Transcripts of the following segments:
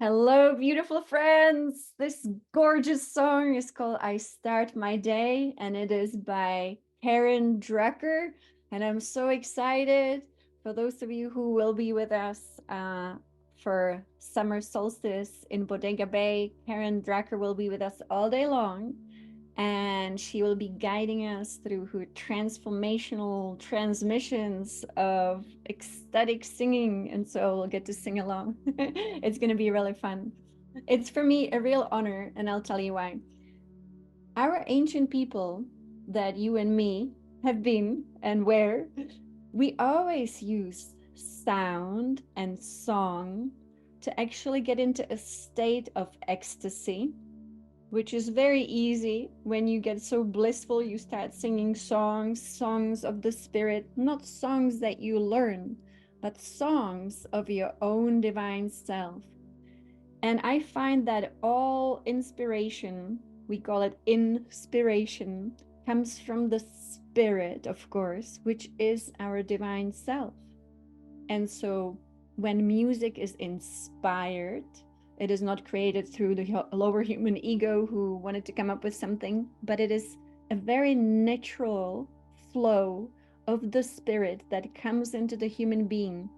Hello, beautiful friends. This gorgeous song is called I Start My Day, and it is by Karen Drucker. And I'm so excited for those of you who will be with us for summer solstice in Bodega Bay. Karen Drucker will be with us all day long, and she will be guiding us through her transformational transmissions of ecstatic singing. And so we'll get to sing along. It's going to be really fun. It's for me a real honor, and I'll tell you why. Our ancient people that you and me have been and were, we always use sound and song to actually get into a state of ecstasy, which is very easy. When you get so blissful, you start singing songs of the spirit, not songs that you learn, but songs of your own divine self. And I find that all inspiration, we call it inspiration, comes from the spirit, of course, which is our divine self. And so when music is inspired, it is not created through the lower human ego who wanted to come up with something, but it is a very natural flow of the spirit that comes into the human being.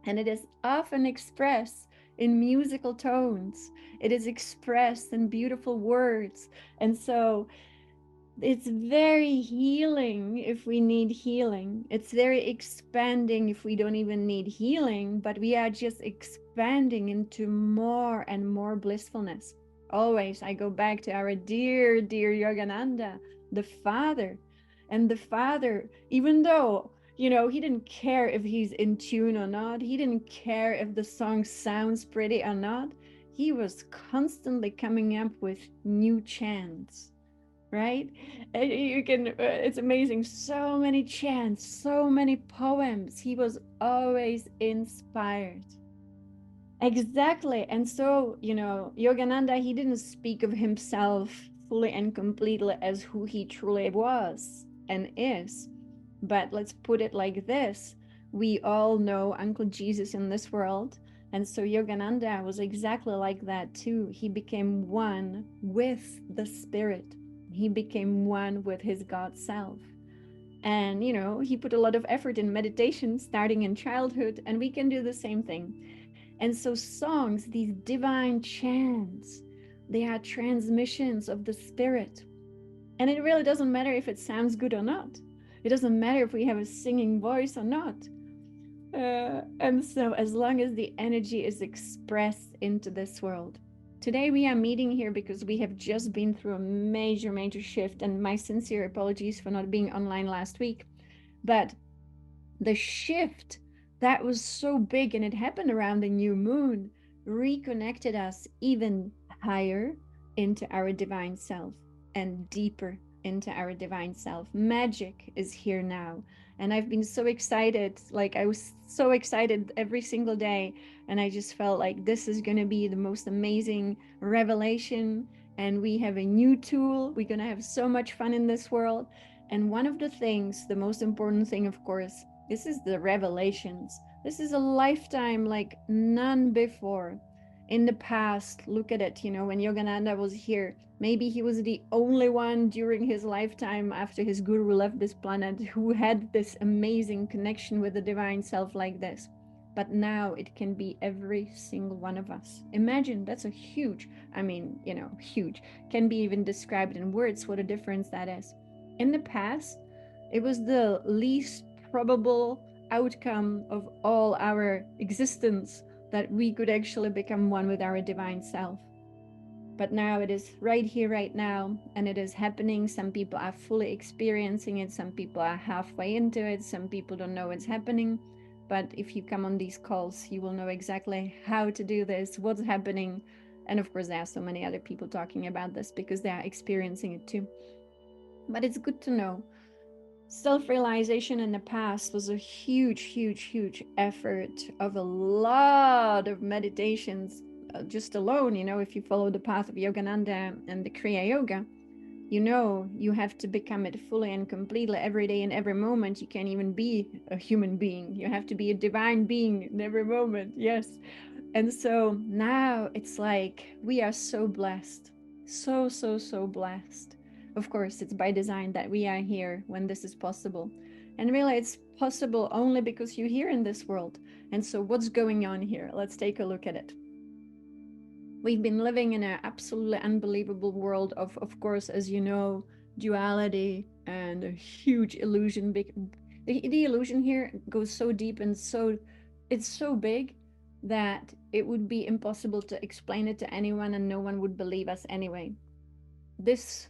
And it is often expressed in musical tones. It is expressed in beautiful words. And so it's very healing if we need healing. It's very expanding if we don't even need healing, but we are just expanding into more and more blissfulness. Always, I go back to our dear, dear Yogananda, the father. And the father, even though, he didn't care if he's in tune or not, he didn't care if the song sounds pretty or not, he was constantly coming up with new chants, right? You can, it's amazing. So many chants, so many poems. He was always inspired. Exactly. And so, Yogananda, he didn't speak of himself fully and completely as who he truly was and is. But let's put it like this. We all know Uncle Jesus in this world. And so Yogananda was exactly like that too. He became one with the spirit. He became one with his God self. And, he put a lot of effort in meditation starting in childhood, and we can do the same thing. And so, songs, these divine chants, they are transmissions of the spirit. And it really doesn't matter if it sounds good or not. It doesn't matter if we have a singing voice or not. And so, as long as the energy is expressed into this world. Today, we are meeting here because we have just been through a major, major shift. And my sincere apologies for not being online last week. But the shift that was so big, and it happened around the new moon, reconnected us even higher into our divine self and deeper into our divine self. Magic is here now. And I've been so excited. Like, I was so excited every single day. And I just felt like this is going to be the most amazing revelation. And we have a new tool. We're going to have so much fun in this world. And one of the things, the most important thing, of course, this is the revelations. This is a lifetime like none before. In the past, look at it, when Yogananda was here, maybe he was the only one during his lifetime after his guru left this planet who had this amazing connection with the divine self like this. But now it can be every single one of us. Imagine, that's a huge, huge, can be even described in words what a difference that is. In the past, it was the least probable outcome of all our existence that we could actually become one with our divine self. But now it is right here, right now, and it is happening. Some people are fully experiencing it, some people are halfway into it, some people don't know it's happening. But if you come on these calls, you will know exactly how to do this, what's happening. And of course, there are so many other people talking about this because they are experiencing it too. But it's good to know. Self-realization in the past was a huge, huge, huge effort of a lot of meditations, just alone. If you follow the path of Yogananda and the Kriya Yoga, you have to become it fully and completely every day and every moment. You can't even be a human being. You have to be a divine being in every moment. Yes. And so now it's like we are so blessed. So, so, so blessed. Of course, it's by design that we are here when this is possible. And really, it's possible only because you're here in this world. And so, what's going on here? Let's take a look at it. We've been living in an absolutely unbelievable world of course, as you know, duality and a huge illusion. The illusion here goes so deep and it's so big that it would be impossible to explain it to anyone and no one would believe us anyway. This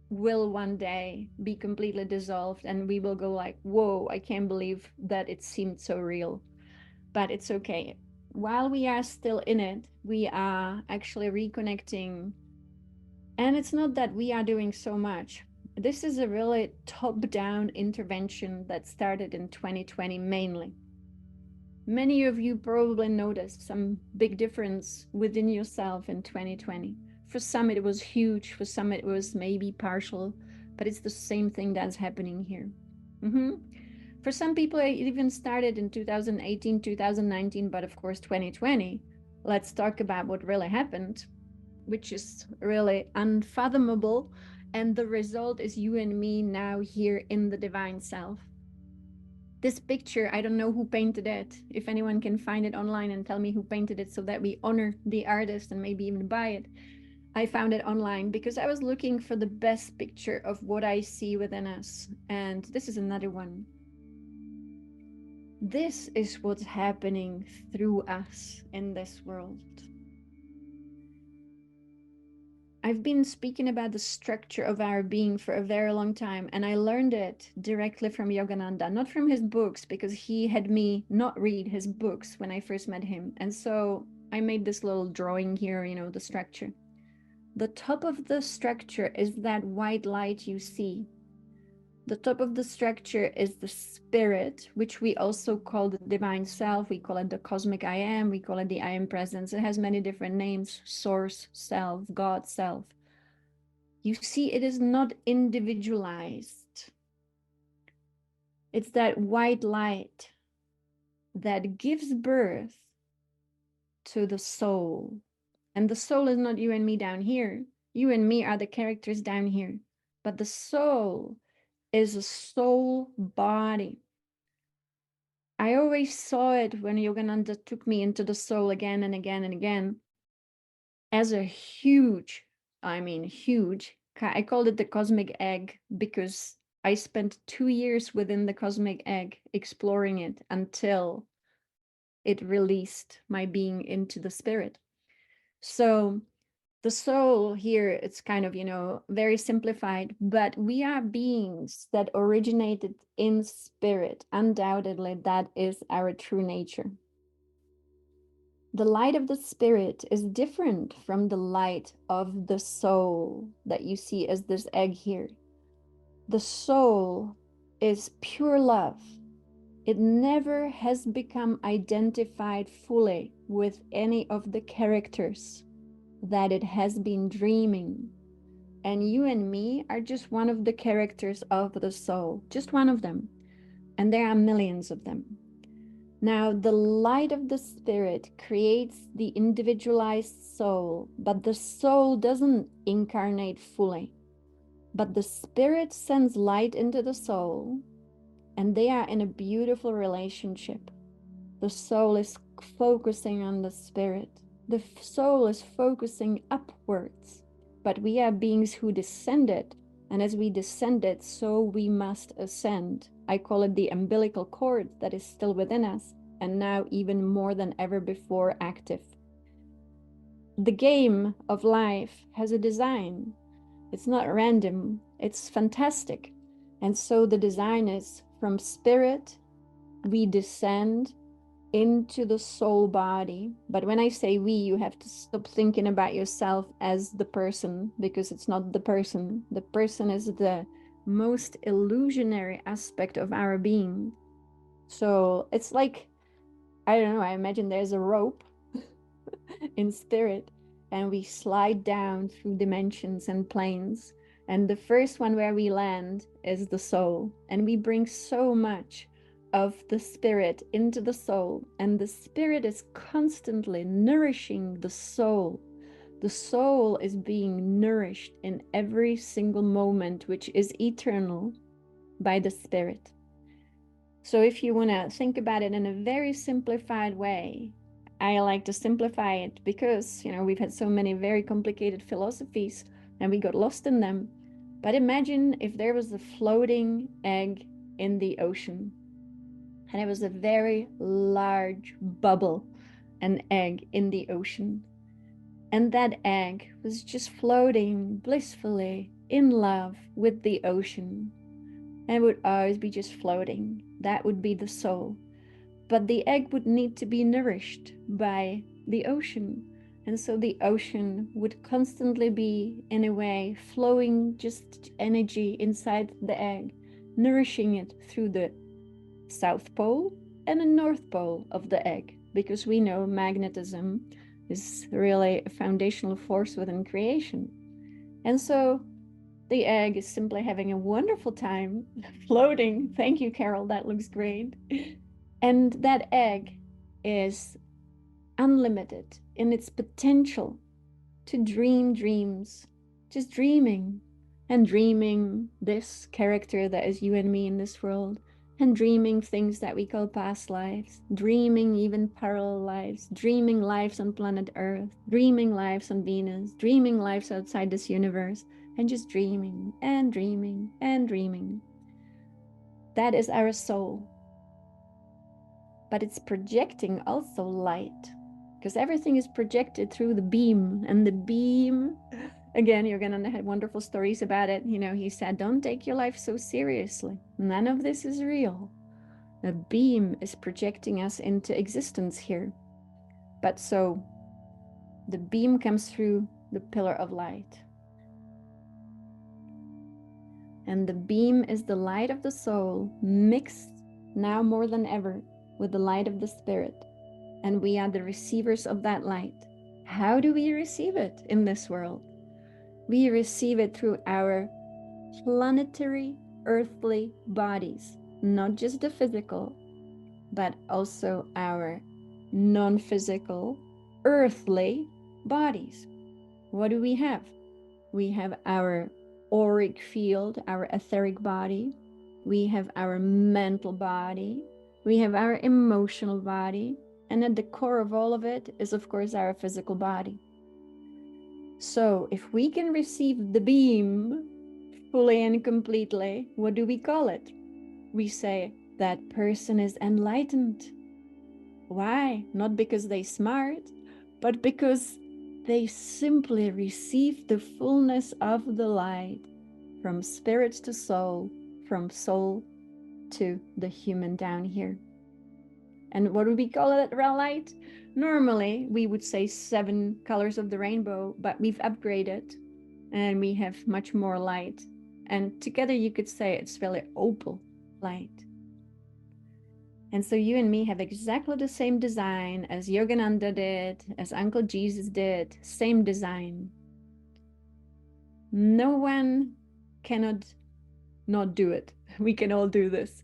will one day be completely dissolved and we will go like, whoa, I can't believe that it seemed so real. But it's okay. While we are still in it, we are actually reconnecting. And it's not that we are doing so much. This is a really top-down intervention that started in 2020 mainly. Many of you probably noticed some big difference within yourself in 2020. For some it was huge, for some it was maybe partial, but it's the same thing that's happening here. For some people it even started in 2018, 2019, but of course 2020. Let's talk about what really happened, which is really unfathomable. And the result is you and me now here in the divine self. This picture, I don't know who painted it. If anyone can find it online and tell me who painted it so that we honor the artist and maybe even buy it. I found it online because I was looking for the best picture of what I see within us. And this is another one. This is what's happening through us in this world. I've been speaking about the structure of our being for a very long time, and I learned it directly from Yogananda, not from his books, because he had me not read his books when I first met him. And so I made this little drawing here, you know, the structure. The top of the structure is that white light you see. The top of the structure is the spirit, which we also call the divine self. We call it the cosmic I am. We call it the I am presence. It has many different names: source, self, God, self. You see, it is not individualized. It's that white light that gives birth to the soul. And the soul is not you and me down here. You and me are the characters down here. But the soul is a soul body. I always saw it when Yogananda took me into the soul again and again and again as a huge, I mean huge, I called it the cosmic egg because I spent 2 years within the cosmic egg exploring it until it released my being into the spirit. So the soul here, it's kind of, you know, very simplified, but we are beings that originated in spirit. Undoubtedly, that is our true nature. The light of the spirit is different from the light of the soul that you see as this egg here. The soul is pure love. It never has become identified fully with any of the characters that it has been dreaming. And you and me are just one of the characters of the soul, just one of them. And there are millions of them. Now, the light of the spirit creates the individualized soul, but the soul doesn't incarnate fully. But the spirit sends light into the soul, and they are in a beautiful relationship. The soul is focusing on the spirit. The soul is focusing upwards. But we are beings who descended, and as we descended, so we must ascend. I call it the umbilical cord that is still within us, and now even more than ever before active. The game of life has a design. It's not random, it's fantastic. And so the design is from spirit, we descend into the soul body. But when I say we, you have to stop thinking about yourself as the person, because it's not the person. The person is the most illusionary aspect of our being. So it's like, I don't know, I imagine there's a rope in spirit and we slide down through dimensions and planes. And the first one where we land is the soul. And we bring so much of the spirit into the soul, and the spirit is constantly nourishing the soul. The soul is being nourished in every single moment, which is eternal, by the spirit. So if you want to think about it in a very simplified way, I like to simplify it because, we've had so many very complicated philosophies and we got lost in them. But imagine if there was a floating egg in the ocean, and it was a very large bubble, an egg in the ocean. And that egg was just floating blissfully in love with the ocean, and would always be just floating. That would be the soul. But the egg would need to be nourished by the ocean. And so the ocean would constantly be, in a way, flowing just energy inside the egg, nourishing it through the South Pole and the North Pole of the egg, because we know magnetism is really a foundational force within creation. And so the egg is simply having a wonderful time floating. Thank you, Carol. That looks great. And that egg is unlimited in its potential to dream dreams, just dreaming and dreaming this character that is you and me in this world, and dreaming things that we call past lives, dreaming even parallel lives, dreaming lives on planet Earth, dreaming lives on Venus, dreaming lives outside this universe, and just dreaming and dreaming and dreaming. That is our soul. But it's projecting also light, because everything is projected through the beam, and the beam, again, you're going to have wonderful stories about it. He said, don't take your life so seriously. None of this is real. The beam is projecting us into existence here. But so the beam comes through the pillar of light. And the beam is the light of the soul, mixed now more than ever with the light of the spirit. And we are the receivers of that light. How do we receive it in this world? We receive it through our planetary, earthly bodies, not just the physical, but also our non-physical, earthly bodies. What do we have? We have our auric field, our etheric body. We have our mental body. We have our emotional body. And at the core of all of it is, of course, our physical body. So if we can receive the beam fully and completely, what do we call it? We say that person is enlightened. Why? Not because they're smart, but because they simply receive the fullness of the light from spirit to soul, from soul to the human down here. And what do we call it, light? Normally, we would say 7 colors of the rainbow, but we've upgraded and we have much more light. And together you could say it's really opal light. And so you and me have exactly the same design as Yogananda did, as Uncle Jesus did, same design. No one cannot not do it. We can all do this.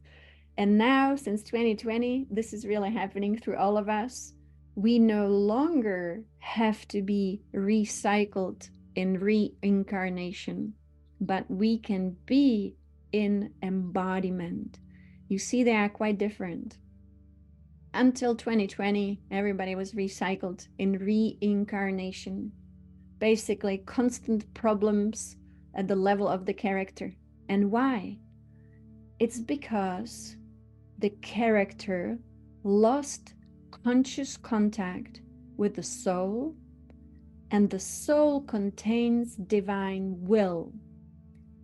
And now, since 2020, this is really happening through all of us. We no longer have to be recycled in reincarnation, but we can be in embodiment. You see, they are quite different. Until 2020, everybody was recycled in reincarnation. Basically, constant problems at the level of the character. And why? It's because the character lost conscious contact with the soul, and the soul contains divine will.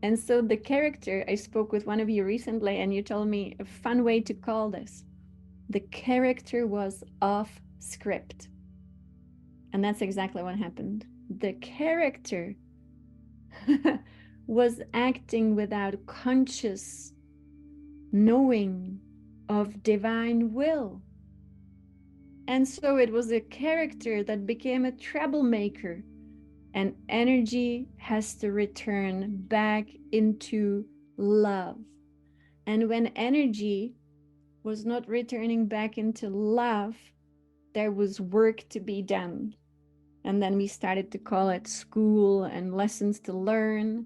And so the character, I spoke with one of you recently, and you told me a fun way to call this. The character was off script. And that's exactly what happened. The character was acting without conscious knowing of divine will. And so it was a character that became a troublemaker, and energy has to return back into love. And when energy was not returning back into love, there was work to be done. And then we started to call it school and lessons to learn.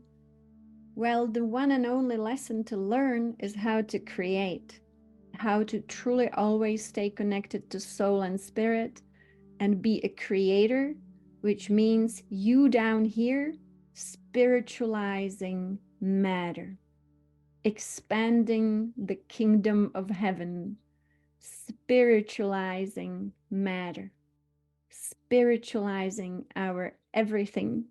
Well, the one and only lesson to learn is how to create, how to truly always stay connected to soul and spirit and be a creator, which means you down here spiritualizing matter, expanding the kingdom of heaven, spiritualizing matter, spiritualizing our everything.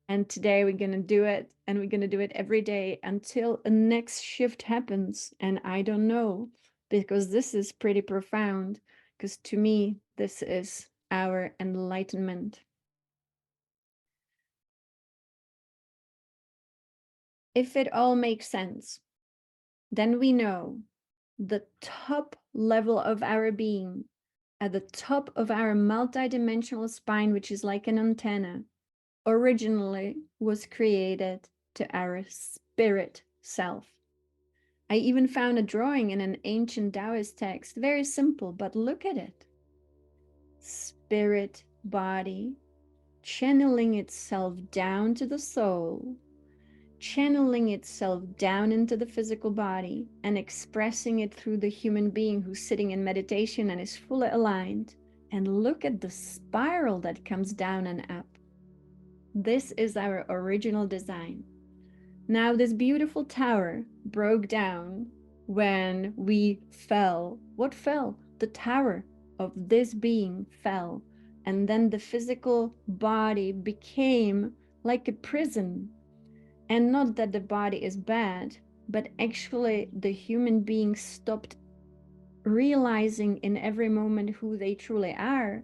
And today we're going to do it, and we're going to do it every day until a next shift happens. And I don't know, because this is pretty profound, because to me, this is our enlightenment. If it all makes sense, then we know the top level of our being, at the top of our multidimensional spine, which is like an antenna, originally was created to our spirit self. I even found a drawing in an ancient Taoist text, very simple, but look at it. Spirit body channeling itself down to the soul, channeling itself down into the physical body and expressing it through the human being who's sitting in meditation and is fully aligned. And look at the spiral that comes down and up. This is our original design. Now, this beautiful tower broke down when we fell. What fell? The tower of this being fell. And then the physical body became like a prison. And not that the body is bad, but actually the human being stopped realizing in every moment who they truly are.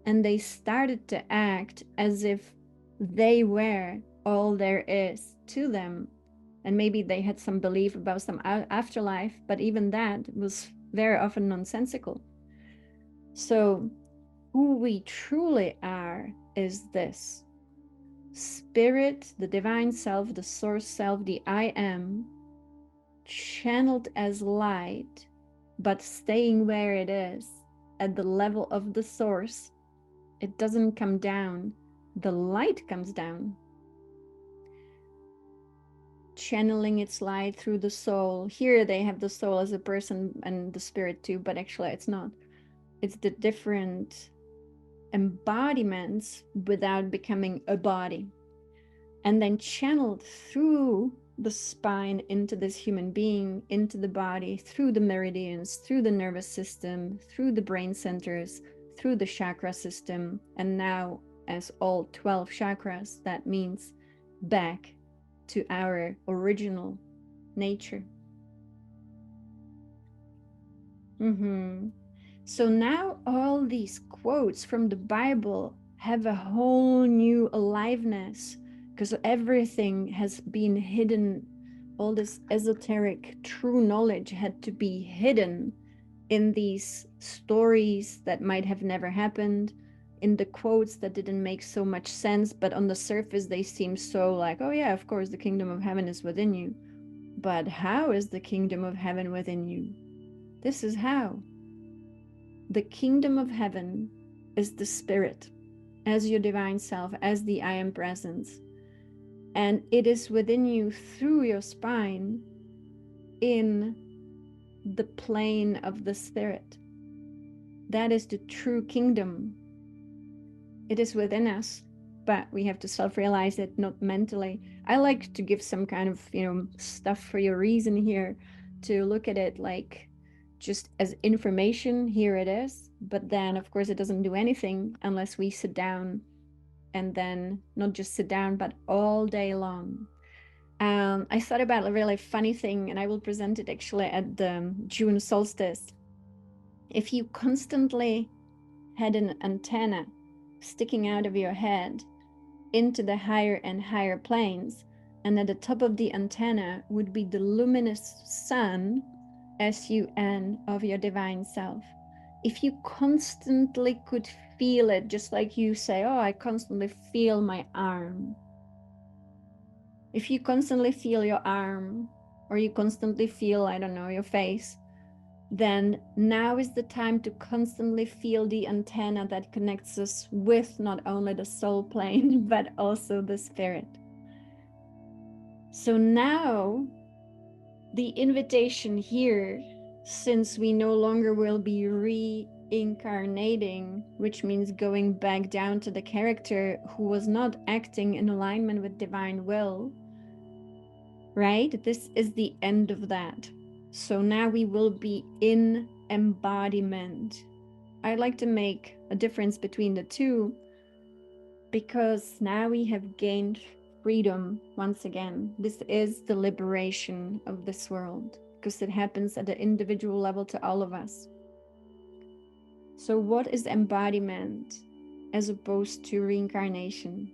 And they started to act as if they were all there is to them. And maybe they had some belief about some afterlife, but even that was very often nonsensical. So who we truly are is this spirit, the divine self, the source self, the I am, channeled as light, but staying where it is at the level of the source. It doesn't come down, the light comes down, channeling its light through the soul. Here they have the soul as a person and the spirit too, but actually it's not. It's the different embodiments without becoming a body. And then channeled through the spine into this human being, into the body, through the meridians, through the nervous system, through the brain centers, through the chakra system. And now, as all 12 chakras, that means back to our original nature. So now all these quotes from the Bible have a whole new aliveness, because everything has been hidden. All this esoteric true knowledge had to be hidden in these stories that might have never happened, in the quotes that didn't make so much sense, but on the surface they seem so like, oh yeah, of course the kingdom of heaven is within you. But how is the kingdom of heaven within you? This is how. The kingdom of heaven is the spirit, as your divine self, as the I am presence. And it is within you through your spine in the plane of the spirit. That is the true kingdom. It is within us, but we have to self-realize it, not mentally. I like to give some kind of, stuff for your reason here, to look at it like just as information. Here it is, but then of course it doesn't do anything unless we sit down, and then not just sit down, but all day long. I thought about a really funny thing, and I will present it actually at the June solstice. If you constantly had an antenna sticking out of your head into the higher and higher planes, and at the top of the antenna would be the luminous sun, SUN, of your divine self. If you constantly could feel it, just like you say, oh, I constantly feel my arm. If you constantly feel your arm, or you constantly feel, I don't know, your face, then now is the time to constantly feel the antenna that connects us with not only the soul plane, but also the spirit. So now the invitation here, since we no longer will be reincarnating, which means going back down to the character who was not acting in alignment with divine will, right? This is the end of that. So now we will be in embodiment. I like to make a difference between the two because now we have gained freedom once again. This is the liberation of this world because it happens at the individual level to all of us. So what is embodiment as opposed to reincarnation?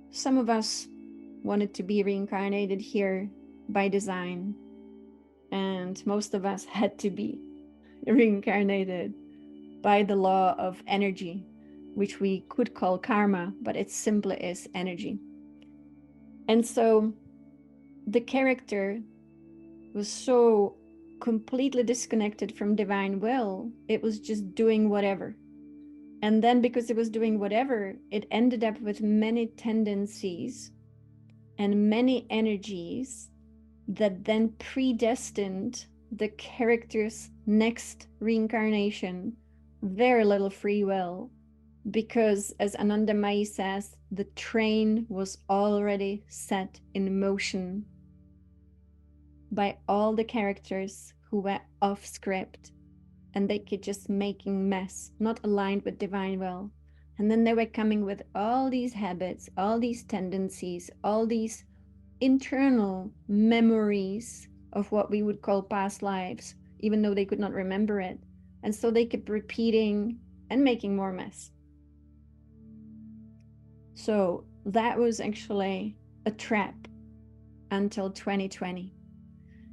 Some of us wanted to be reincarnated here by design, and most of us had to be reincarnated by the law of energy, which we could call karma, but it simply is energy. And so the character was so completely disconnected from divine will, it was just doing whatever. And then because it was doing whatever, it ended up with many tendencies and many energies that then predestined the character's next reincarnation very little free will, because as Anandamayi says, the train was already set in motion by all the characters who were off script and they could just making mess, not aligned with divine will. And then they were coming with all these habits, all these tendencies, all these internal memories of what we would call past lives, even though they could not remember it. And so they kept repeating and making more mess. So that was actually a trap until 2020.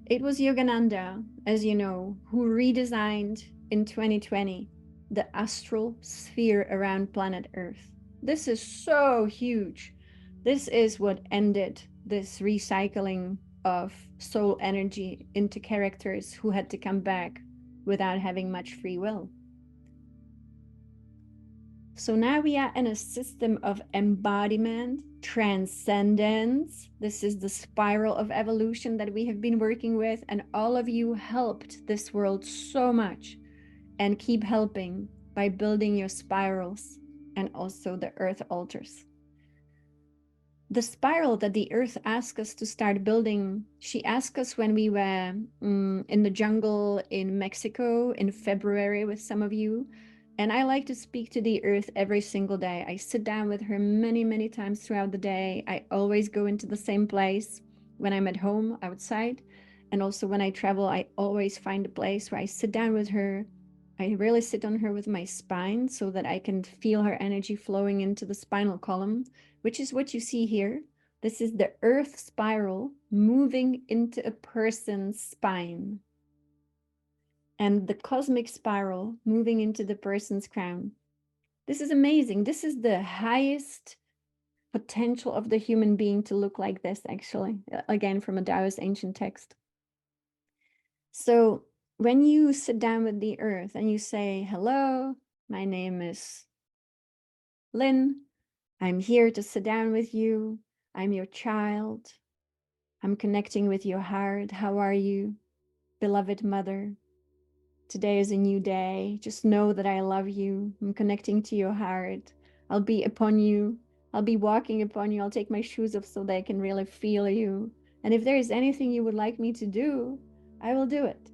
It was Yogananda, as you know, who redesigned in 2020 the astral sphere around planet Earth. This is so huge. This is what ended this recycling of soul energy into characters who had to come back without having much free will. So now we are in a system of embodiment, transcendence. This is the spiral of evolution that we have been working with, and all of you helped this world so much and keep helping by building your spirals and also the earth altars. The spiral that the earth asked us to start building, she asked us when we were in the jungle in Mexico in February with some of you. And I like to speak to the earth every single day. I sit down with her many, many times throughout the day. I always go into the same place when I'm at home outside. And also when I travel, I always find a place where I sit down with her. I really sit on her with my spine so that I can feel her energy flowing into the spinal column, which is what you see here. This is the earth spiral moving into a person's spine, and the cosmic spiral moving into the person's crown. This is amazing. This is the highest potential of the human being to look like this, actually, again, from a Taoist ancient text. So when you sit down with the earth and you say, hello, my name is Lynn. I'm here to sit down with you. I'm your child. I'm connecting with your heart. How are you, beloved mother? Today is a new day. Just know that I love you. I'm connecting to your heart. I'll be upon you. I'll be walking upon you. I'll take my shoes off so that I can really feel you. And if there is anything you would like me to do, I will do it.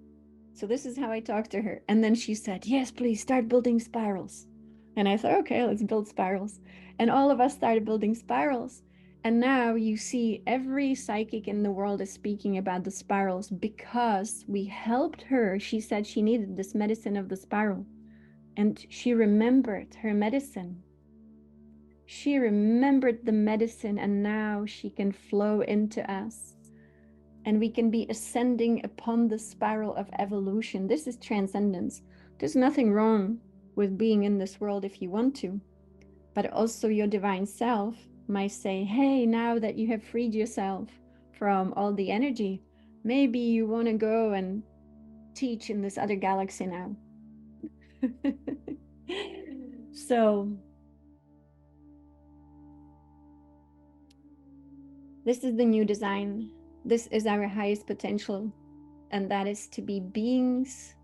So this is how I talked to her. And then she said, yes, please start building spirals. And I thought, okay, let's build spirals. And all of us started building spirals. And now you see every psychic in the world is speaking about the spirals because we helped her. She said she needed this medicine of the spiral. And she remembered her medicine. She remembered the medicine, and now she can flow into us. And we can be ascending upon the spiral of evolution. This is transcendence. There's nothing wrong with being in this world if you want to. But also your divine self might say, hey, now that you have freed yourself from all the energy, Maybe you want to go and teach in this other galaxy now. So this is the new design. This is our highest potential, and that is to be beings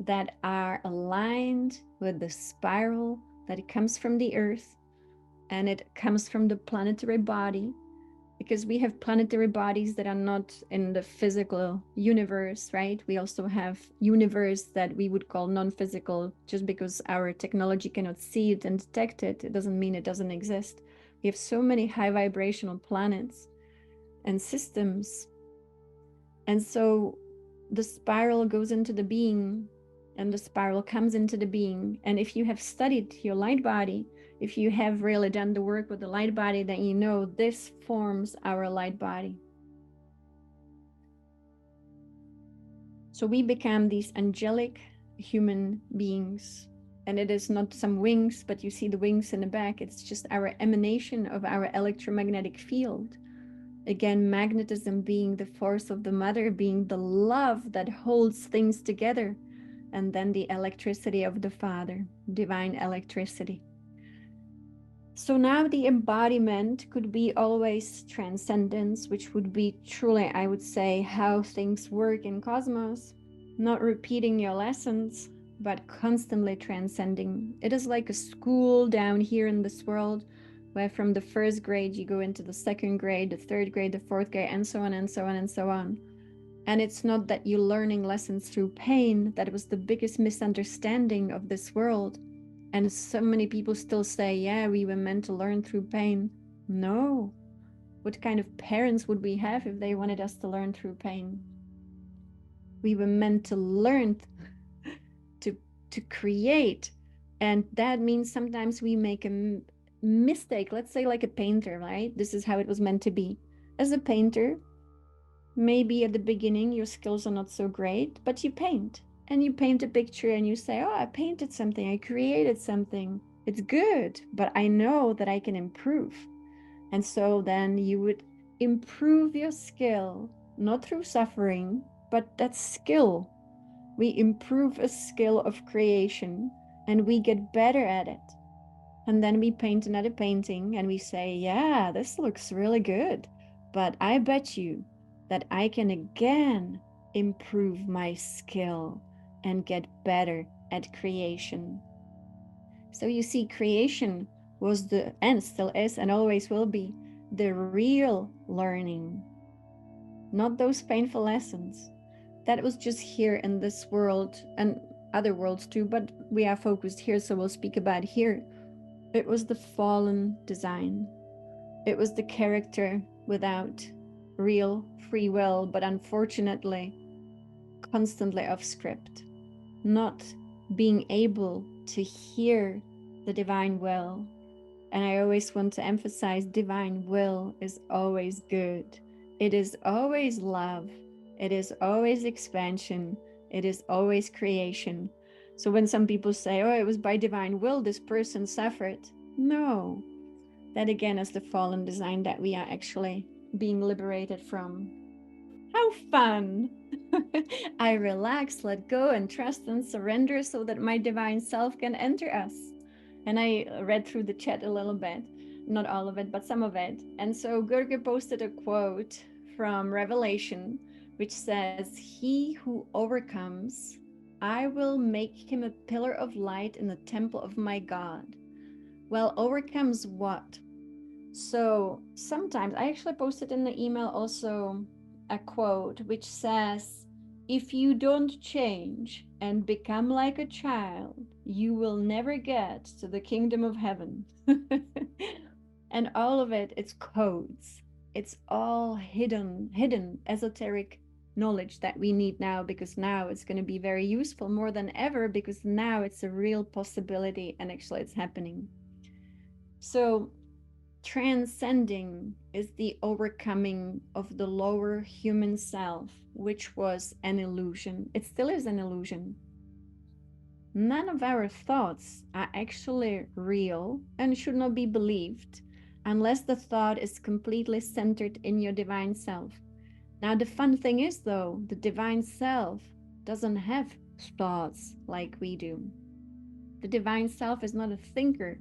that are aligned with the spiral that comes from the earth, and it comes from the planetary body, because we have planetary bodies that are not in the physical universe, right? We also have universe that we would call non-physical. Just because our technology cannot see it and detect it, it doesn't mean it doesn't exist. We have so many high vibrational planets and systems. And so the spiral goes into the being, and the spiral comes into the being. And if you have studied your light body, if you have really done the work with the light body, then you know this forms our light body. So we become these angelic human beings. And it is not some wings, but you see the wings in the back. It's just our emanation of our electromagnetic field. Again, magnetism being the force of the mother, being the love that holds things together. And then the electricity of the Father, divine electricity. So now the embodiment could be always transcendence, which would be truly, I would say, how things work in cosmos. Not repeating your lessons, but constantly transcending. It is like a school down here in this world, where from the first grade you go into the second grade, the third grade, the fourth grade, and so on and so on and so on. And it's not that you're learning lessons through pain. That was the biggest misunderstanding of this world. And so many people still say, yeah, we were meant to learn through pain. No. What kind of parents would we have if they wanted us to learn through pain? We were meant to learn to create. And that means sometimes we make a mistake. Let's say like a painter, right? This is how it was meant to be. As a painter, maybe at the beginning your skills are not so great, but you paint. And you paint a picture and you say, oh, I painted something, I created something. It's good, but I know that I can improve. And so then you would improve your skill, not through suffering, but that skill. We improve a skill of creation and we get better at it. And then we paint another painting and we say, yeah, this looks really good. But I bet you that I can again improve my skill and get better at creation. So you see, creation was the, and still is, and always will be, the real learning, not those painful lessons. That was just here in this world and other worlds too, but we are focused here, so we'll speak about here. It was the fallen design. It was the character without real free will, but unfortunately, constantly off script, not being able to hear the divine will. And I always want to emphasize divine will is always good. It is always love. It is always expansion. It is always creation. So when some people say, oh, it was by divine will this person suffered. No, that again is the fallen design that we are actually being liberated from. How fun! I relax, let go, and trust and surrender so that my divine self can enter us. And I read through the chat a little bit, not all of it, but some of it. And so Gurge posted a quote from Revelation, which says, "He who overcomes, I will make him a pillar of light in the temple of my God." Well, overcomes what? So sometimes I actually posted in the email also a quote which says, if you don't change and become like a child, you will never get to the kingdom of heaven. And all of it, it's codes. It's all hidden esoteric knowledge that we need now, because now it's going to be very useful more than ever, because now it's a real possibility and actually it's happening. So transcending is the overcoming of the lower human self, which was an illusion. It still is an illusion. None of our thoughts are actually real and should not be believed unless the thought is completely centered in your divine self. Now, the fun thing is, though, the divine self doesn't have thoughts like we do. The divine self is not a thinker,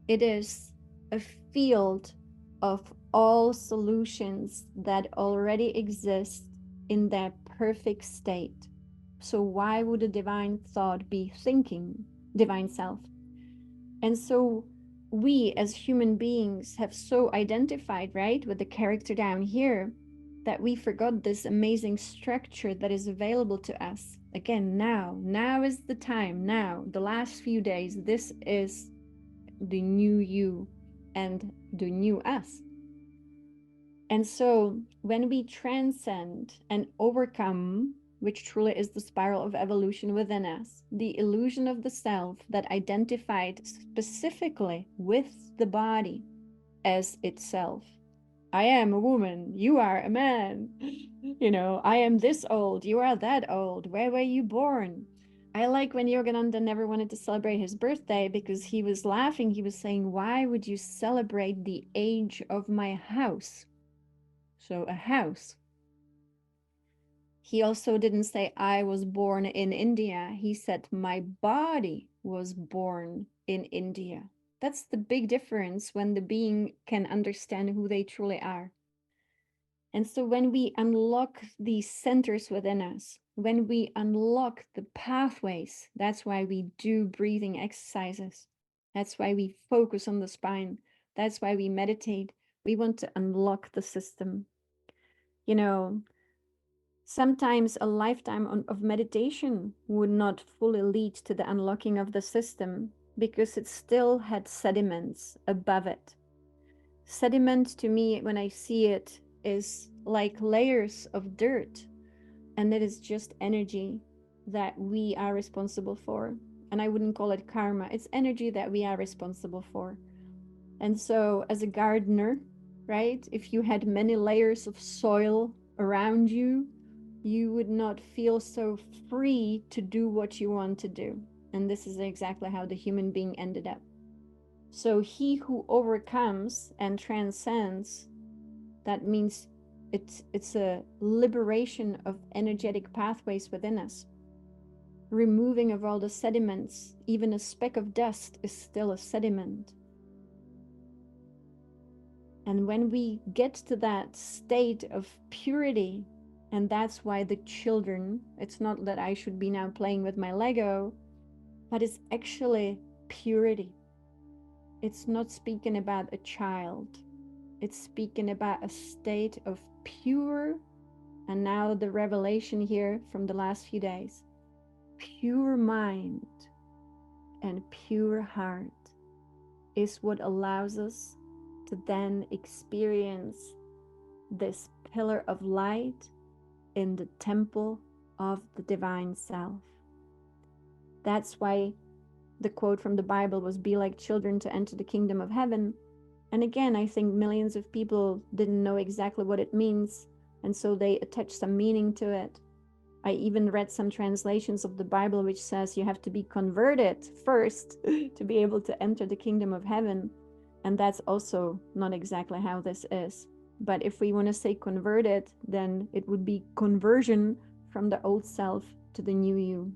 it is a field of all solutions that already exist in their perfect state. So, why would a divine thought be thinking, divine self? And so, we as human beings have so identified, right, with the character down here that we forgot this amazing structure that is available to us. Again, now is the time. Now, the last few days, this is the new you and the new us. And so when we transcend and overcome, which truly is the spiral of evolution within us, the illusion of the self that identified specifically with the body as itself. I am a woman, you are a man. You know, I am this old, you are that old. Where were you born? I like when Yogananda never wanted to celebrate his birthday because he was laughing. He was saying, why would you celebrate the age of my house? So a house. He also didn't say, I was born in India. He said, my body was born in India. That's the big difference when the being can understand who they truly are. And so when we unlock these centers within us, when we unlock the pathways, that's why we do breathing exercises. That's why we focus on the spine. That's why we meditate. We want to unlock the system. You know, sometimes a lifetime of meditation would not fully lead to the unlocking of the system because it still had sediments above it. Sediment to me, when I see it, is like layers of dirt, and it is just energy that we are responsible for. And I wouldn't call it karma, it's energy that we are responsible for. And so, as a gardener, right, if you had many layers of soil around you, you would not feel so free to do what you want to do. And this is exactly how the human being ended up. So he who overcomes and transcends, that means it's a liberation of energetic pathways within us. Removing of all the sediments, even a speck of dust is still a sediment. And when we get to that state of purity, and that's why the children, it's not that I should be now playing with my Lego, but it's actually purity. It's not speaking about a child. It's speaking about a state of pure, and now the revelation here from the last few days, pure mind and pure heart is what allows us to then experience this pillar of light in the temple of the divine self. That's why the quote from the Bible was, be like children to enter the kingdom of heaven. And again, I think millions of people didn't know exactly what it means, and so they attached some meaning to it. I even read some translations of the Bible which says you have to be converted first to be able to enter the kingdom of heaven. And that's also not exactly how this is. But if we want to say converted, then it would be conversion from the old self to the new you.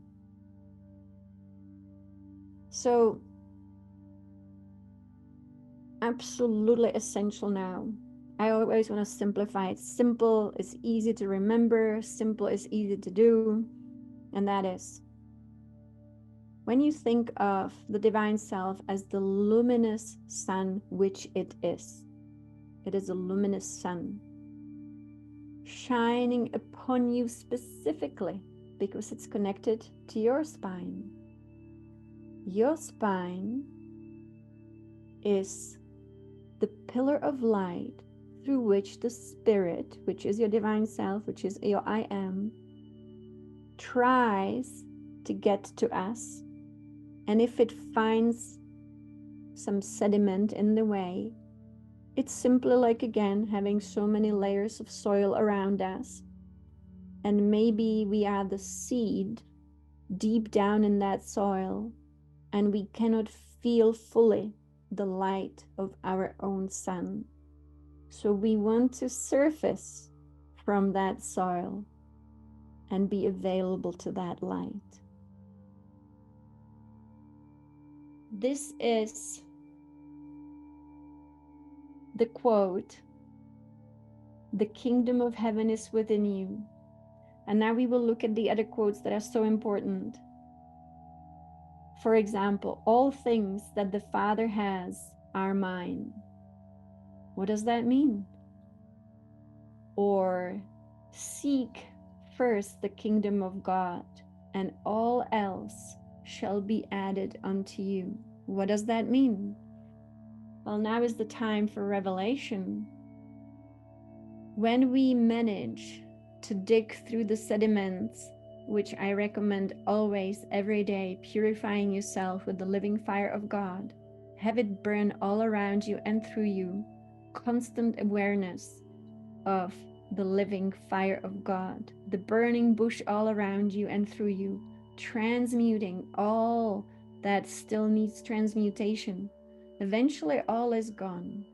So absolutely essential now. I always want to simplify it. Simple is easy to remember, simple is easy to do, and that is when you think of the divine self as the luminous sun, which it is a luminous sun shining upon you specifically because it's connected to your spine. Your spine is the pillar of light through which the spirit, which is your divine self, which is your I am, tries to get to us. And if it finds some sediment in the way, it's simply like, again, having so many layers of soil around us. And maybe we are the seed deep down in that soil, and we cannot feel fully the light of our own sun. So we want to surface from that soil and be available to that light. This is the quote, "The kingdom of heaven is within you." And now we will look at the other quotes that are so important. For example, "All things that the Father has are mine." What does that mean? Or, "Seek first the kingdom of God, and all else shall be added unto you." What does that mean? Well, now is the time for revelation. When we manage to dig through the sediments, which I recommend always, every day, purifying yourself with the living fire of God, have it burn all around you and through you, constant awareness of the living fire of God, the burning bush all around you and through you, transmuting all that still needs transmutation. Eventually all is gone.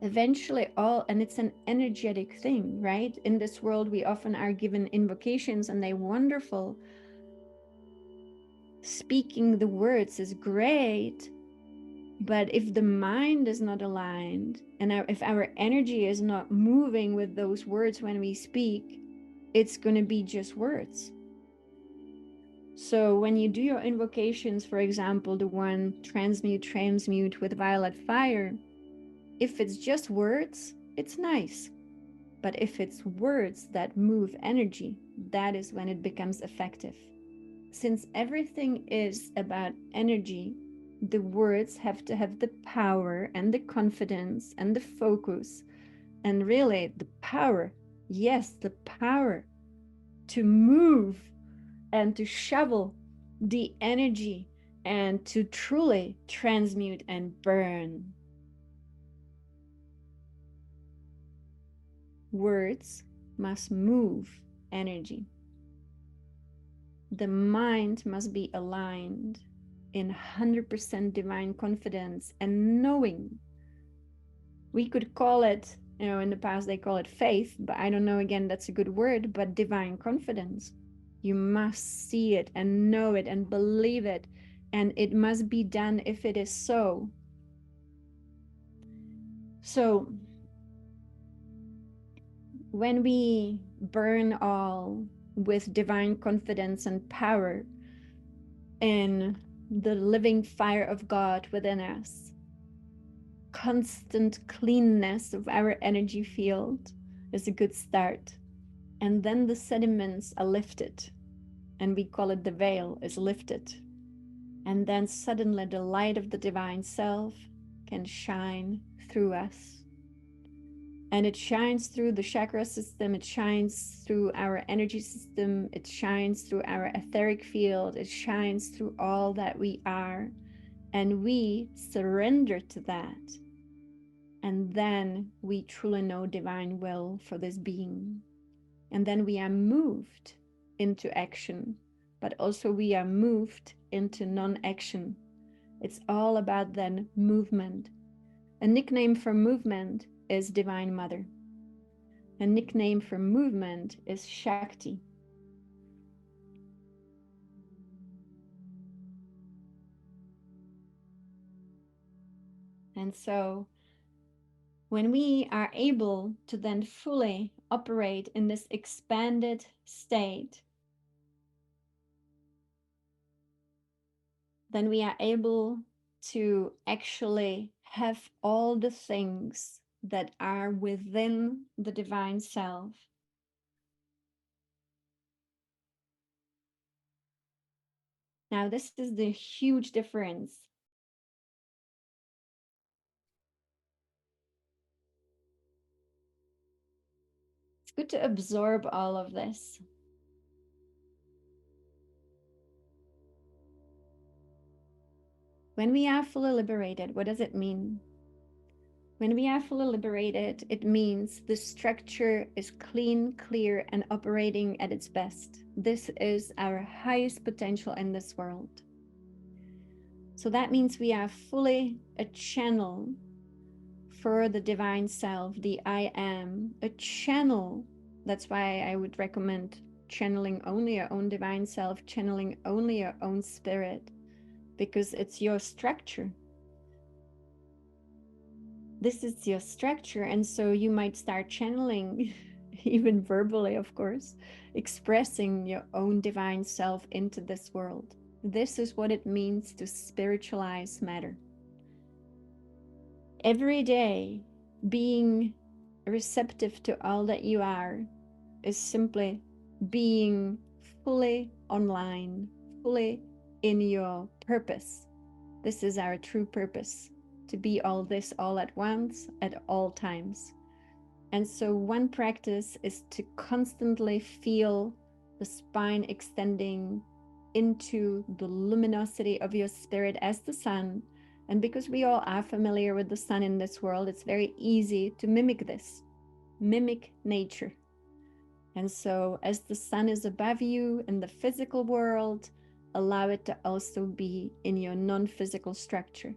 Eventually all, and it's an energetic thing, right? In this world we often are given invocations and they're wonderful. Speaking the words is great, but if the mind is not aligned and if our energy is not moving with those words when we speak, it's going to be just words. So when you do your invocations, for example, the one transmute with violet fire, if it's just words, it's nice. But if it's words that move energy, that is when it becomes effective. Since everything is about energy, the words have to have the power and the confidence and the focus and really the power, yes, the power to move and to shovel the energy and to truly transmute and burn. Words must move energy. The mind must be aligned in 100% divine confidence and knowing. We could call it, in the past they call it faith, but I don't know, again, that's a good word, but divine confidence. You must see it and know it and believe it, and it must be done if it is so. So when we burn all with divine confidence and power in the living fire of God within us, constant cleanness of our energy field is a good start. And then the sediments are lifted, and we call it the veil is lifted. And then suddenly the light of the divine self can shine through us. And it shines through the chakra system, it shines through our energy system, it shines through our etheric field, it shines through all that we are. And we surrender to that. And then we truly know divine will for this being. And then we are moved into action, but also we are moved into non-action. It's all about then movement. A nickname for movement is Divine Mother. A nickname for movement is Shakti. And so when we are able to then fully operate in this expanded state, then we are able to actually have all the things that are within the divine self. Now, this is the huge difference. It's good to absorb all of this. When we are fully liberated, what does it mean? When we are fully liberated, it means the structure is clean, clear, and operating at its best. This is our highest potential in this world. So that means we are fully a channel for the divine self, the I am, a channel. That's why I would recommend channeling only your own divine self, channeling only your own spirit, because it's your structure. This is your structure, and so you might start channeling, even verbally, of course, expressing your own divine self into this world. This is what it means to spiritualize matter. Every day, being receptive to all that you are is simply being fully online, fully in your purpose. This is our true purpose, to be all this all at once, at all times. And so one practice is to constantly feel the spine extending into the luminosity of your spirit as the sun. And because we all are familiar with the sun in this world, it's very easy to mimic this, mimic nature. And so as the sun is above you in the physical world, allow it to also be in your non-physical structure.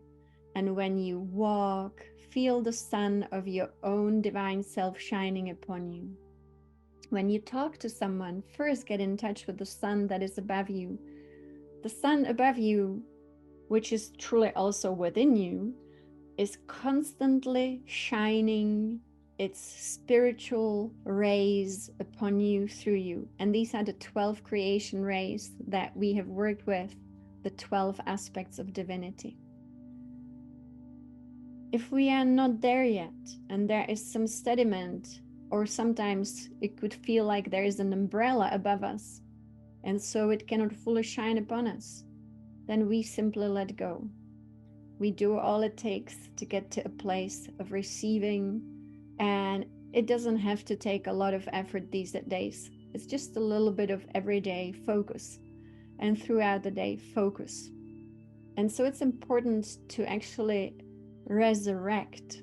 And when you walk, feel the sun of your own divine self shining upon you. When you talk to someone, first get in touch with the sun that is above you. The sun above you, which is truly also within you, is constantly shining its spiritual rays upon you, through you. And these are the 12 creation rays that we have worked with, the 12 aspects of divinity. If we are not there yet, and there is some sediment, or sometimes it could feel like there is an umbrella above us, and so it cannot fully shine upon us, then we simply let go. We do all it takes to get to a place of receiving, and it doesn't have to take a lot of effort these days. It's just a little bit of everyday focus, and throughout the day, focus. And so it's important to actually resurrect,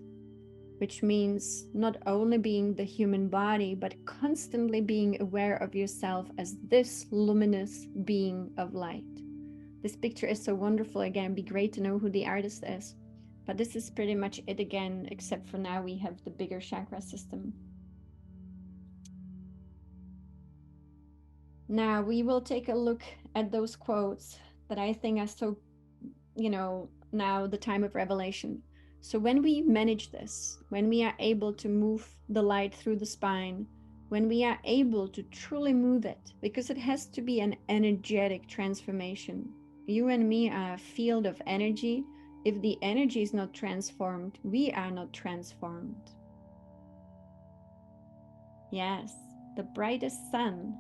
which means not only being the human body, but constantly being aware of yourself as this luminous being of light. This picture is so wonderful. Again, be great to know who the artist is. But this is pretty much it again, except for now we have the bigger chakra system. Now we will take a look at those quotes that I think are so, now the time of revelation. So when we manage this, when we are able to move the light through the spine, when we are able to truly move it, because it has to be an energetic transformation. You and me are a field of energy. If the energy is not transformed, we are not transformed. Yes, the brightest sun.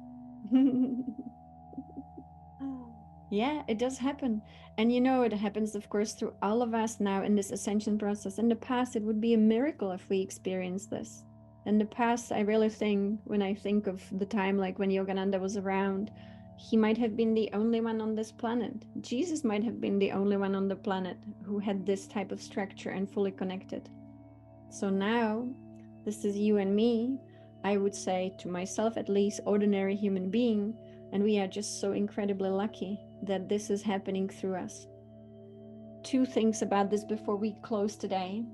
Yeah, it does happen. And it happens, of course, through all of us now in this ascension process. In the past, it would be a miracle if we experienced this. In the past, I really think, when I think of the time like when Yogananda was around, he might have been the only one on this planet. Jesus might have been the only one on the planet who had this type of structure and fully connected. So now, this is you and me, I would say, to myself at least, ordinary human being, and we are just so incredibly lucky that this is happening through us. Two things about this before we close today.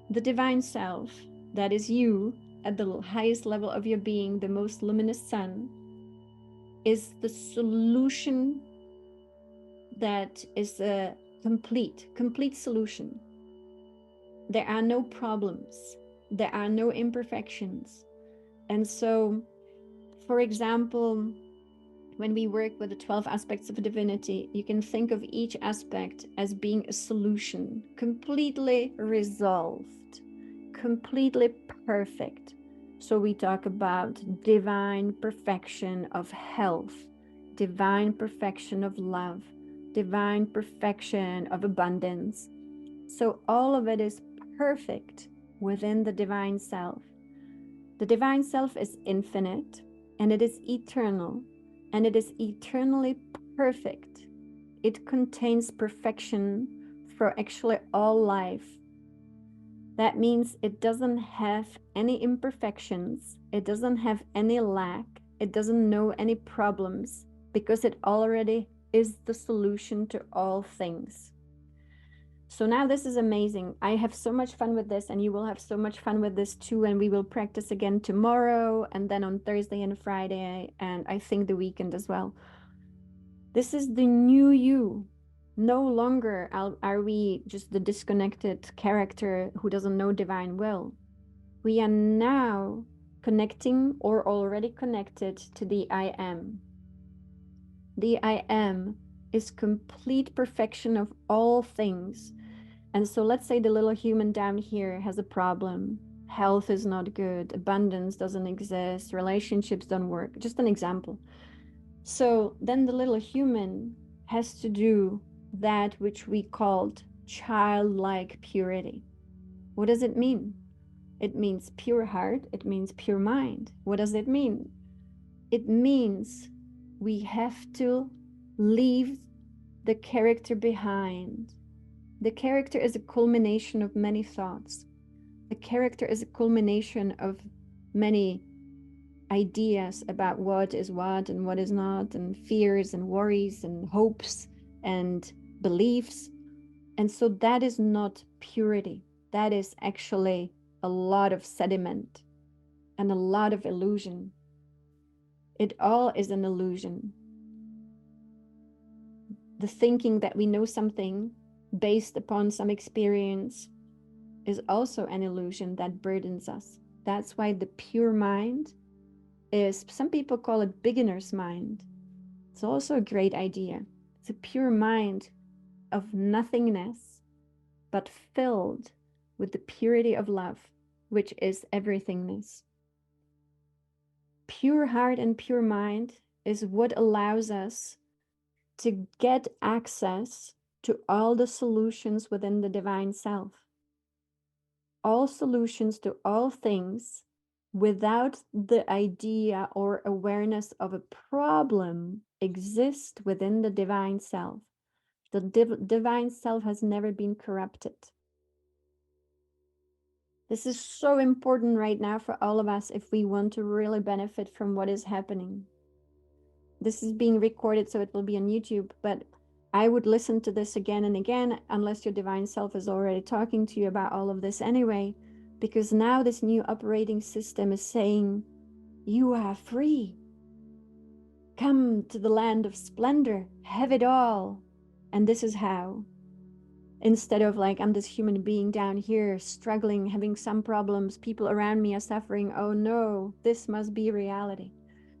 The divine self, that is you at the highest level of your being, the most luminous sun, is the solution that is a complete solution. There are no problems. There are no imperfections. And so, for example, when we work with the 12 aspects of divinity, you can think of each aspect as being a solution, completely resolved, completely perfect. So we talk about divine perfection of health, divine perfection of love, divine perfection of abundance. So all of it is perfect within the divine self. The divine self is infinite, and it is eternal, and it is eternally perfect. It contains perfection for actually all life. That means it doesn't have any imperfections, it doesn't have any lack, it doesn't know any problems, because it already is the solution to all things. So now this is amazing. I have so much fun with this, and you will have so much fun with this too. And we will practice again tomorrow, and then on Thursday and Friday, and I think the weekend as well. This is the new you. No longer are we just the disconnected character who doesn't know divine will. We are now connecting or already connected to the I am. The I am is complete perfection of all things. And so let's say the little human down here has a problem. Health is not good, abundance doesn't exist, relationships don't work. Just an example. So then the little human has to do that which we called childlike purity. What does it mean? It means pure heart, it means pure mind. What does it mean? It means we have to leave the character behind. The character is a culmination of many thoughts. The character is a culmination of many ideas about what is what and what is not, and fears and worries and hopes and beliefs. And so that is not purity. That is actually a lot of sediment and a lot of illusion. It all is an illusion. The thinking that we know something based upon some experience is also an illusion that burdens us. That's why the pure mind is, some people call it beginner's mind. It's also a great idea. It's a pure mind of nothingness, but filled with the purity of love, which is everythingness. Pure heart and pure mind is what allows us to get access to all the solutions within the divine self. All solutions to all things without the idea or awareness of a problem exist within the divine self. The divine self has never been corrupted. This is so important right now for all of us if we want to really benefit from what is happening. This is being recorded, so it will be on YouTube, but I would listen to this again and again, unless your divine self is already talking to you about all of this anyway, because now this new operating system is saying, you are free. Come to the land of splendor, have it all. And this is how. Instead of like, I'm this human being down here struggling, having some problems, people around me are suffering. Oh no, this must be reality.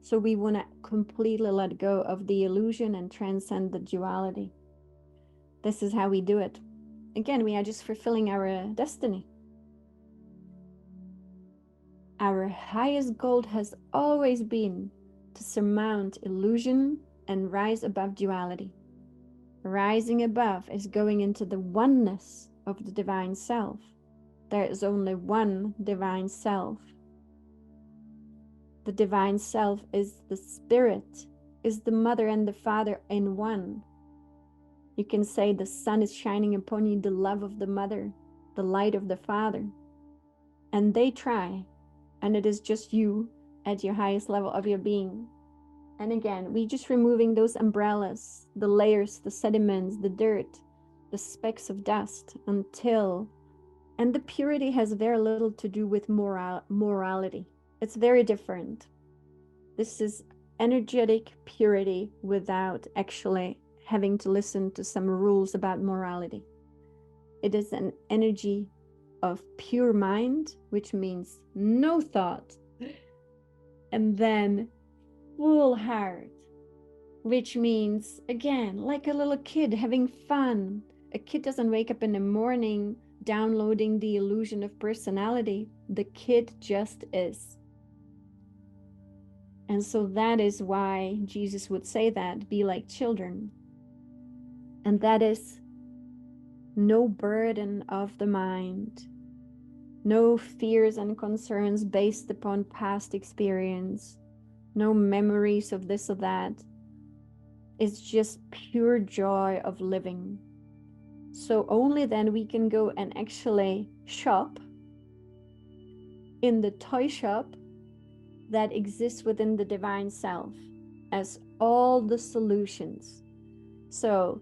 So we want to completely let go of the illusion and transcend the duality. This is how we do it. Again, we are just fulfilling our destiny. Our highest goal has always been to surmount illusion and rise above duality. Rising above is going into the oneness of the divine self. There is only one divine self. The divine self is the spirit, is the mother and the father in one. You can say the sun is shining upon you, the love of the mother, the light of the father. And they try, and it is just you at your highest level of your being. And again, we just removing those umbrellas, the layers, the sediments, the dirt, the specks of dust until, and the purity has very little to do with morality. It's very different. This is energetic purity without actually having to listen to some rules about morality. It is an energy of pure mind, which means no thought, and then full heart, which means, again, like a little kid having fun. A kid doesn't wake up in the morning downloading the illusion of personality. The kid just is. And so that is why Jesus would say that, be like children. And that is no burden of the mind, no fears and concerns based upon past experience, no memories of this or that. It's just pure joy of living. So only then we can go and actually shop in the toy shop that exists within the divine self as all the solutions. So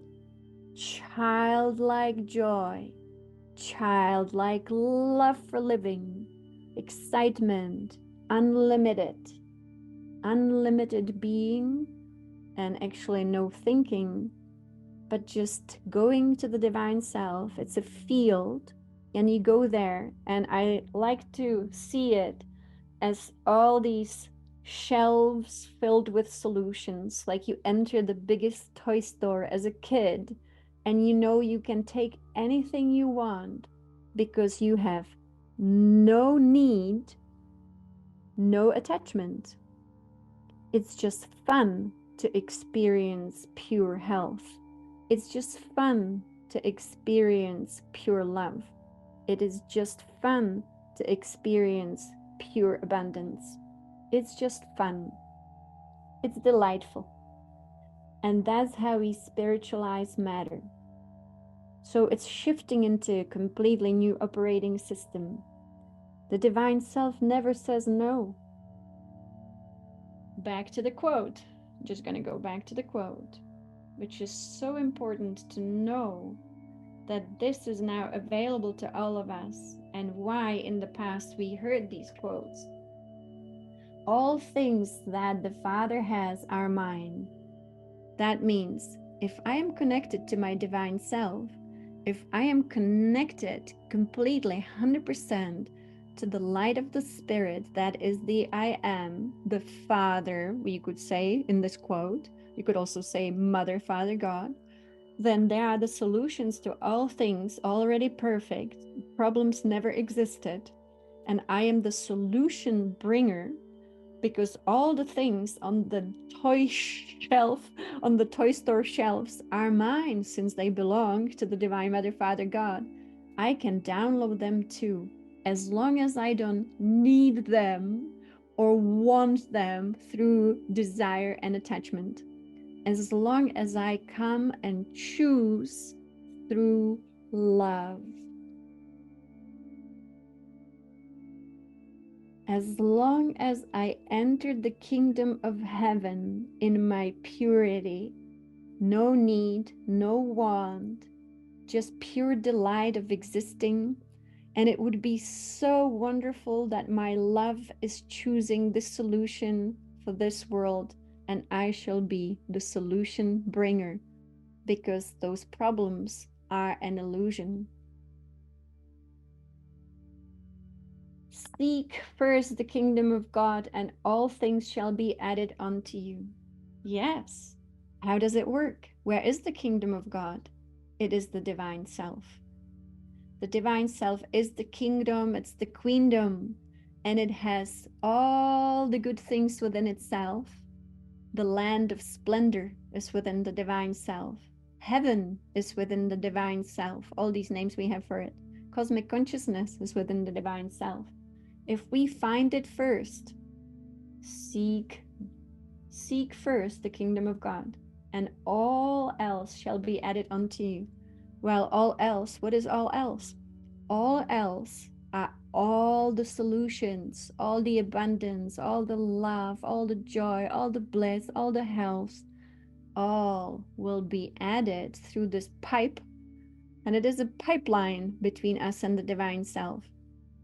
childlike joy, childlike love for living, excitement, unlimited being, and actually no thinking, but just going to the divine self. It's a field, and you go there, and I like to see it as all these shelves filled with solutions. Like you enter the biggest toy store as a kid, and you know you can take anything you want because you have no need, no attachment. It's just fun to experience pure health. It's just fun to experience pure love. It is just fun to experience pure abundance. It's just fun. It's delightful. And that's how we spiritualize matter. So it's shifting into a completely new operating system. The divine self never says no. Back to the quote. I'm just going to go back to the quote, which is so important to know that this is now available to all of us, and why in the past we heard these quotes. All things that the Father has are mine. That means if I am connected to my divine self, if I am connected completely 100% to the light of the Spirit, that is the I am, the Father, we could say in this quote, you could also say Mother, Father, God, then there are the solutions to all things already perfect. Problems never existed. And I am the solution bringer, because all the things on the toy shelf, on the toy store shelves, are mine since they belong to the Divine Mother, Father, God. I can download them too, as long as I don't need them or want them through desire and attachment. As long as I come and choose through love. As long as I enter the kingdom of heaven in my purity, no need, no want, just pure delight of existing. And it would be so wonderful that my love is choosing the solution for this world, and I shall be the solution bringer, because those problems are an illusion. Seek first the kingdom of God, and all things shall be added unto you. Yes. How does it work? Where is the kingdom of God? It is the divine self. The divine self is the kingdom, it's the queendom, and it has all the good things within itself. The land of splendor is within the divine self. Heaven is within the divine self. All these names we have for it. Cosmic consciousness is within the divine self. If we find it first, seek first the kingdom of God, and all else shall be added unto you. Well, all else, what is all else? All else are all the solutions, all the abundance, all the love, all the joy, all the bliss, all the health, all will be added through this pipe. And it is a pipeline between us and the divine self.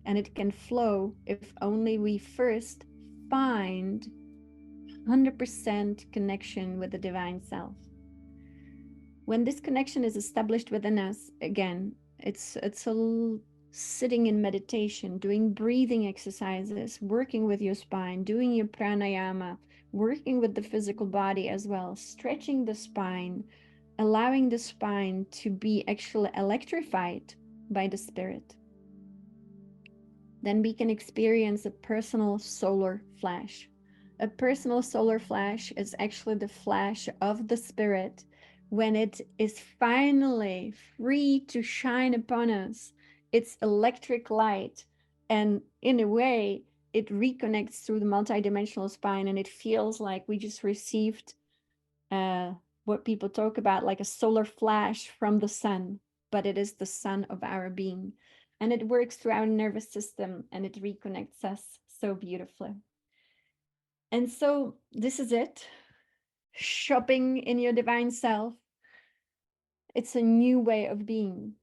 And it can flow if only we first find 100% connection with the divine self. When this connection is established within us, again, it's a sitting in meditation, doing breathing exercises, working with your spine, doing your pranayama, working with the physical body as well, stretching the spine, allowing the spine to be actually electrified by the spirit. Then we can experience a personal solar flash. A personal solar flash is actually the flash of the spirit when it is finally free to shine upon us. It's electric light, and in a way, it reconnects through the multidimensional spine, and it feels like we just received what people talk about, like a solar flash from the sun, but it is the sun of our being. And it works through our nervous system, and it reconnects us so beautifully. And so this is it. Shopping in your divine self. It's a new way of being.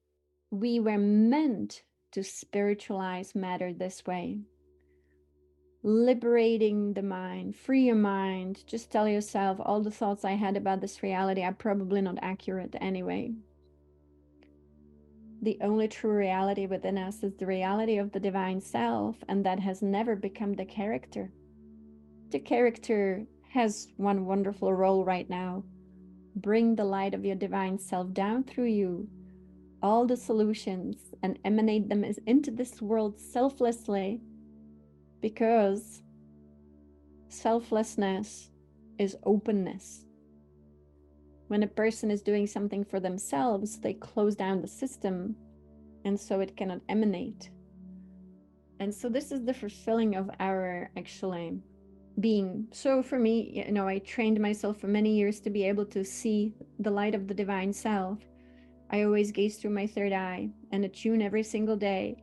We were meant to spiritualize matter this way. Liberating the mind, free your mind. Just tell yourself all the thoughts I had about this reality are probably not accurate anyway. The only true reality within us is the reality of the divine self, and that has never become the character. The character has one wonderful role right now. Bring the light of your divine self down through you, all the solutions, and emanate them into this world selflessly, because selflessness is openness. When a person is doing something for themselves, they close down the system, and so it cannot emanate. And so this is the fulfilling of our actually being. So for me, I trained myself for many years to be able to see the light of the divine self. I always gaze through my third eye and attune every single day.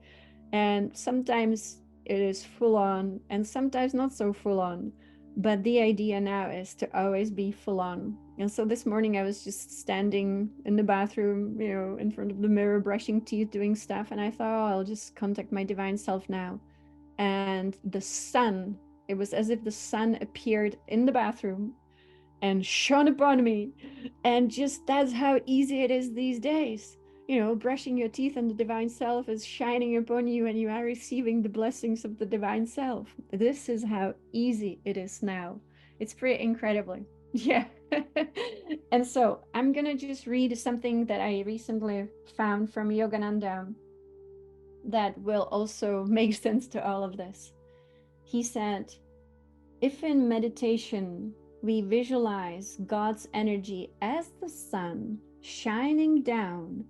And sometimes it is full on and sometimes not so full on. But the idea now is to always be full on. And so this morning I was just standing in the bathroom, in front of the mirror, brushing teeth, doing stuff. And I thought, I'll just contact my divine self now. And the sun, it was as if the sun appeared in the bathroom and shone upon me. And just that's how easy it is these days. Brushing your teeth and the divine self is shining upon you and you are receiving the blessings of the divine self. This is how easy it is now. It's pretty incredible. Yeah. And so I'm going to just read something that I recently found from Yogananda that will also make sense to all of this. He said, if in meditation we visualize God's energy as the sun shining down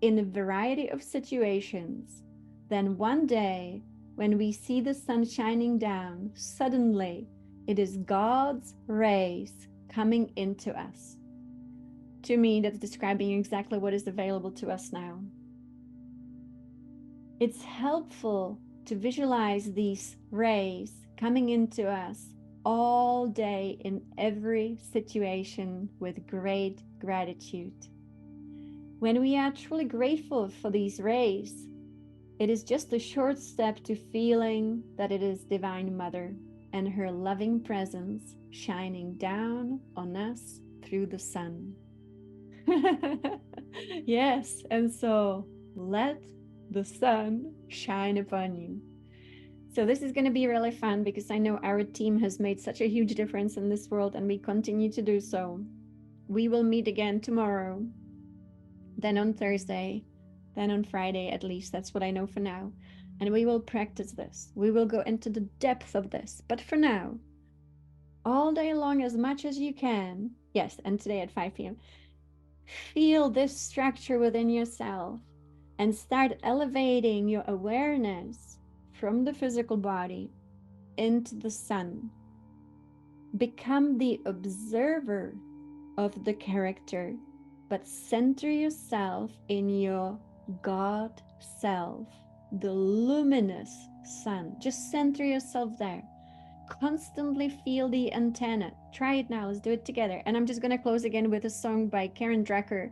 in a variety of situations, then one day when we see the sun shining down, suddenly it is God's rays coming into us. To me, that's describing exactly what is available to us now. It's helpful to visualize these rays coming into us all day in every situation with great gratitude. When we are truly grateful for these rays, it is just a short step to feeling that it is Divine Mother and her loving presence shining down on us through the sun. Yes, and so let the sun shine upon you. So this is going to be really fun because I know our team has made such a huge difference in this world and we continue to do so. We will meet again tomorrow, then on Thursday, then on Friday, at least that's what I know for now. And we will practice this. We will go into the depth of this. But for now, all day long, as much as you can, yes, and today at 5 p.m., feel this structure within yourself and start elevating your awareness from the physical body into the sun. Become the observer of the character, but center yourself in your God self, the luminous sun. Just center yourself there. Constantly feel the antenna. Try it now. Let's do it together. And I'm just going to close again with a song by Karen Drucker.